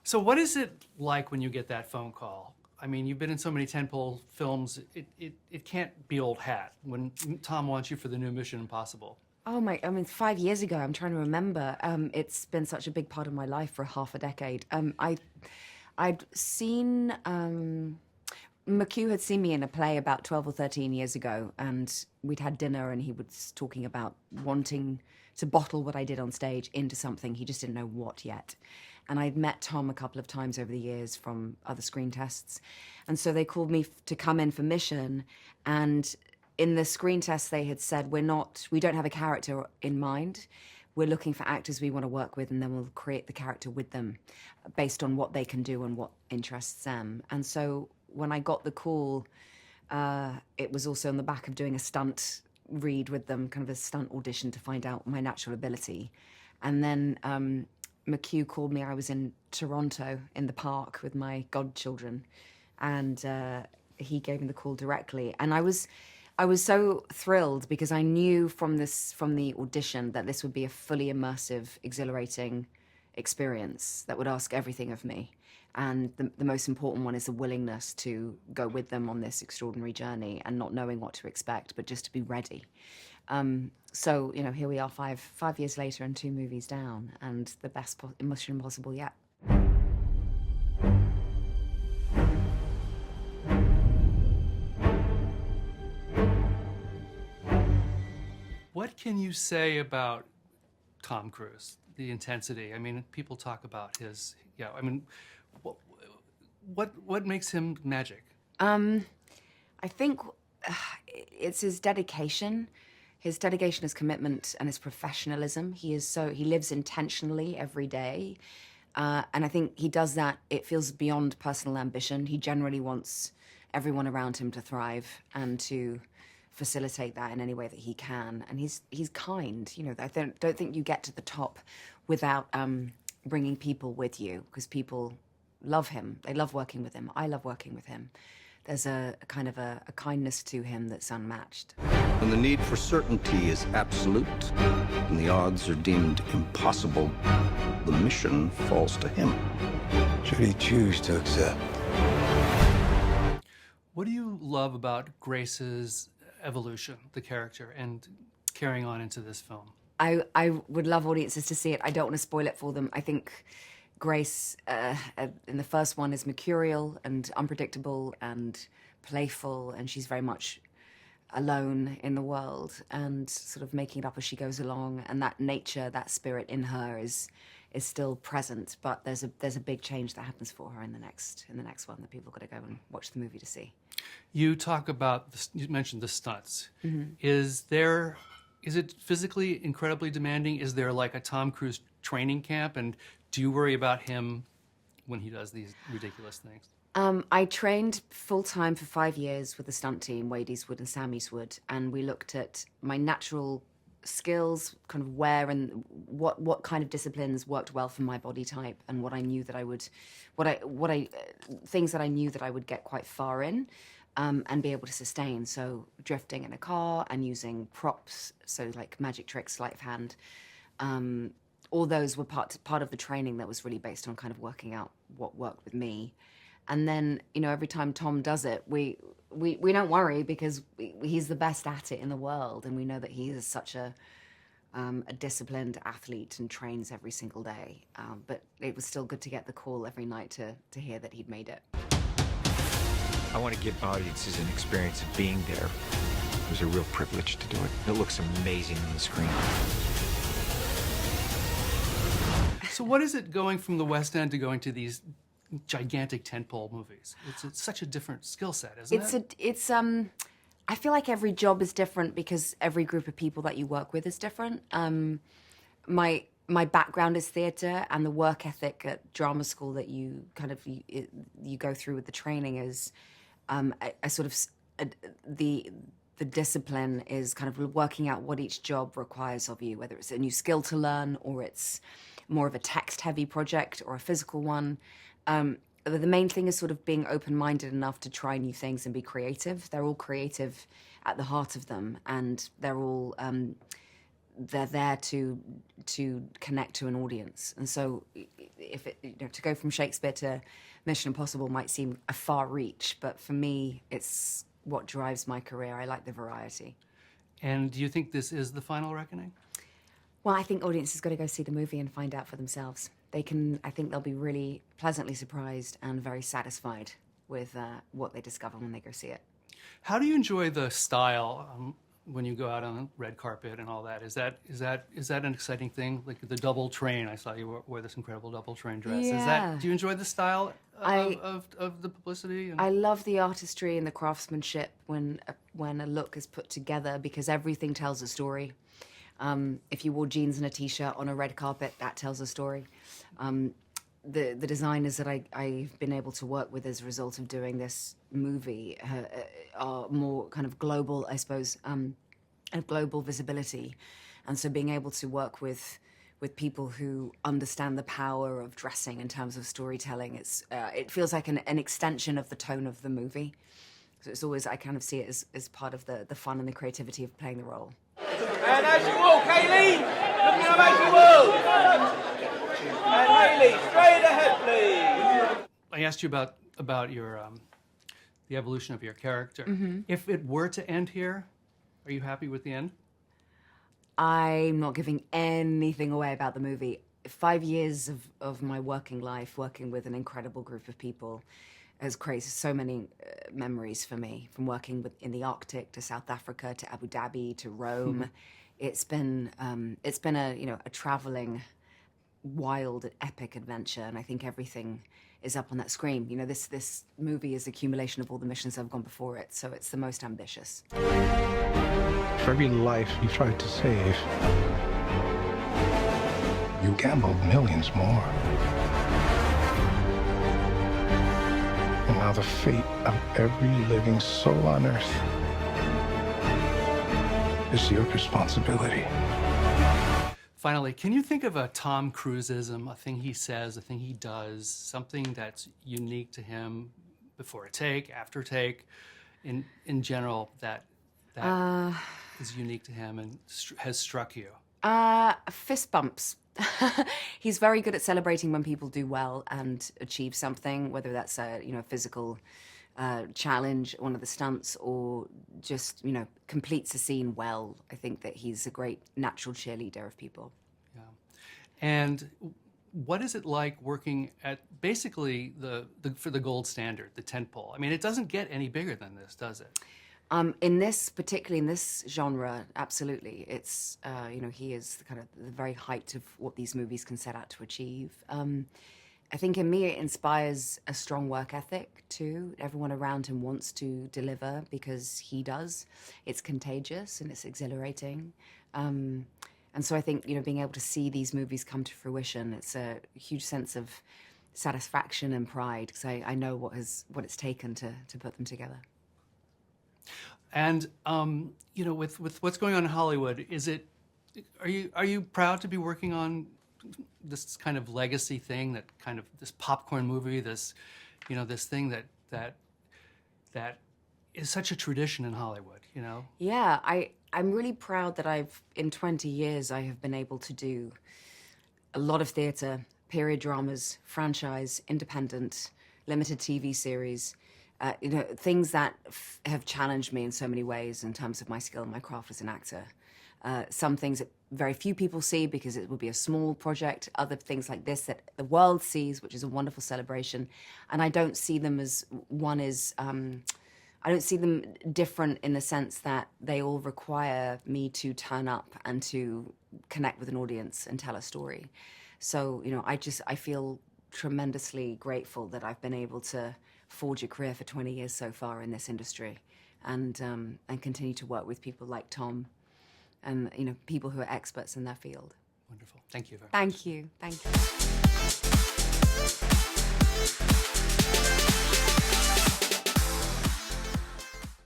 So what is it like when you get that phone call? I mean, you've been in so many tentpole films, it can't be old hat when Tom wants you for the new Mission Impossible. Oh my, I mean, 5 years ago, I'm trying to remember. It's been such a big part of my life for half a decade. I'd seen, McHugh had seen me in a play about 12 or 13 years ago, and we'd had dinner, and he was talking about wanting to bottle what I did on stage into something. He just didn't know what yet. And I'd met Tom a couple of times over the years from other screen tests. And so they called me to come in for Mission, and in the screen test they had said, we don't have a character in mind. We're looking for actors we want to work with, and then we'll create the character with them based on what they can do and what interests them. And so when I got the call, it was also on the back of doing a stunt read with them, kind of a stunt audition to find out my natural ability. And then McHugh called me. I was in Toronto in the park with my godchildren, and he gave me the call directly. And I was so thrilled because I knew from the audition that this would be a fully immersive, exhilarating experience that would ask everything of me. And the most important one is the willingness to go with them on this extraordinary journey and not knowing what to expect, but just to be ready. So, you know, here we are 5 years later and 2 movies down, and the best Mission Impossible yet. What can you say about Tom Cruise, the intensity? I mean, people talk about his, I mean, what makes him magic? I think it's his dedication. His dedication, his commitment, and his professionalism. He lives intentionally every day. And I think he does that, it feels beyond personal ambition. He generally wants everyone around him to thrive and to facilitate that in any way that he can. And he's kind, you know, I don't think you get to the top without bringing people with you, because people love him. They love working with him. I love working with him. There's a kind of a kindness to him that's unmatched. When the need for certainty is absolute and the odds are deemed impossible, the mission falls to him. Should he choose to accept? What do you love about Grace's evolution, the character, and carrying on into this film? I would love audiences to see it. I don't want to spoil it for them. I think Grace, in the first one, is mercurial and unpredictable and playful, and she's very much alone in the world and sort of making it up as she goes along. And that nature, that spirit in her is still present, but there's a big change that happens for her in the next one that people got to go and watch the movie to see. You talk about you mentioned the stunts. Mm-hmm. Is it physically incredibly demanding? Is there like a Tom Cruise training camp, and do you worry about him when he does these ridiculous things? I trained full-time for 5 years with the stunt team, Wade Eastwood and Sam Eastwood, and we looked at my natural skills, kind of where and what kind of disciplines worked well for my body type, and what I knew that I would, things that I knew that I would get quite far in, and be able to sustain. So drifting in a car and using props, so like magic tricks, sleight of hand. All those were part of the training that was really based on kind of working out what worked with me. And then, you know, every time Tom does it, we don't worry, because he's the best at it in the world, and we know that he is such a disciplined athlete and trains every single day. But it was still good to get the call every night to hear that he'd made it. I want to give audiences an experience of being there. It was a real privilege to do it. It looks amazing on the screen. So what is it going from the West End to going to these gigantic tentpole movies? It's such a different skill set, isn't it? I feel like every job is different because every group of people that you work with is different. My background is theatre, and the work ethic at drama school that you kind of you go through with the training is the discipline is kind of working out what each job requires of you, whether it's a new skill to learn or it's more of a text-heavy project or a physical one. The main thing is sort of being open-minded enough to try new things and be creative. They're all creative at the heart of them, and they're all they're there to connect to an audience. And so, if it, to go from Shakespeare to Mission Impossible might seem a far reach, but for me, it's what drives my career. I like the variety. And do you think this is the final reckoning? Well, I think audiences got to go see the movie and find out for themselves. I think they'll be really pleasantly surprised and very satisfied with what they discover when they go see it. How do you enjoy the style when you go out on the red carpet and all that? Is that an exciting thing? Like the double train, I saw you wear this incredible double train dress. Yeah. Do you enjoy the style of the publicity? I love the artistry and the craftsmanship when a look is put together, because everything tells a story. If you wore jeans and a t-shirt on a red carpet, that tells a story. The designers that I've been able to work with as a result of doing this movie are more kind of global, I suppose, of global visibility. And so being able to work with people who understand the power of dressing in terms of storytelling, it feels like an extension of the tone of the movie. So it's always, I kind of see it as part of the fun and the creativity of playing the role. And as you walk, Hayley, looking up as you walk. And Hayley, straight ahead, please. I asked you about your the evolution of your character. Mm-hmm. If it were to end here, are you happy with the end? I'm not giving anything away about the movie. 5 years of my working life, working with an incredible group of people, has created so many memories for me, from working in the Arctic to South Africa to Abu Dhabi to Rome. It's been a traveling, wild, epic adventure, and I think everything is up on that screen. This movie is accumulation of all the missions that have gone before it, so it's the most ambitious. For every life you tried to save, you gambled millions more. And now the fate of every living soul on Earth is your responsibility. Finally, can you think of a Tom Cruiseism, a thing he says, a thing he does, something that's unique to him before a take, after take, in general, that is unique to him and has struck you? Fist bumps. He's very good at celebrating when people do well and achieve something, whether that's a physical challenge, one of the stunts, or just completes a scene well. I think that he's a great natural cheerleader of people. Yeah. And what is it like working at basically for the gold standard, the tentpole? I mean, it doesn't get any bigger than this, does it? Particularly in this genre, absolutely. It's, he is kind of the very height of what these movies can set out to achieve. I think in me, it inspires a strong work ethic, too. Everyone around him wants to deliver because he does. It's contagious and it's exhilarating. And so I think, being able to see these movies come to fruition, it's a huge sense of satisfaction and pride, because I know what it's taken to put them together. And with what's going on in Hollywood, are you proud to be working on this kind of legacy thing, that kind of this popcorn movie, this thing that is such a tradition in Hollywood, Yeah, I'm really proud that in 20 years, I have been able to do a lot of theater, period dramas, franchise, independent, limited TV series, things that have challenged me in so many ways in terms of my skill and my craft as an actor. Some things that very few people see because it would be a small project, other things like this that the world sees, which is a wonderful celebration. And I don't see them as I don't see them different in the sense that they all require me to turn up and to connect with an audience and tell a story. So, I feel tremendously grateful that I've been able to forge a career for 20 years so far in this industry, and continue to work with people like Tom and people who are experts in their field. Wonderful. Thank you very much. Thank you.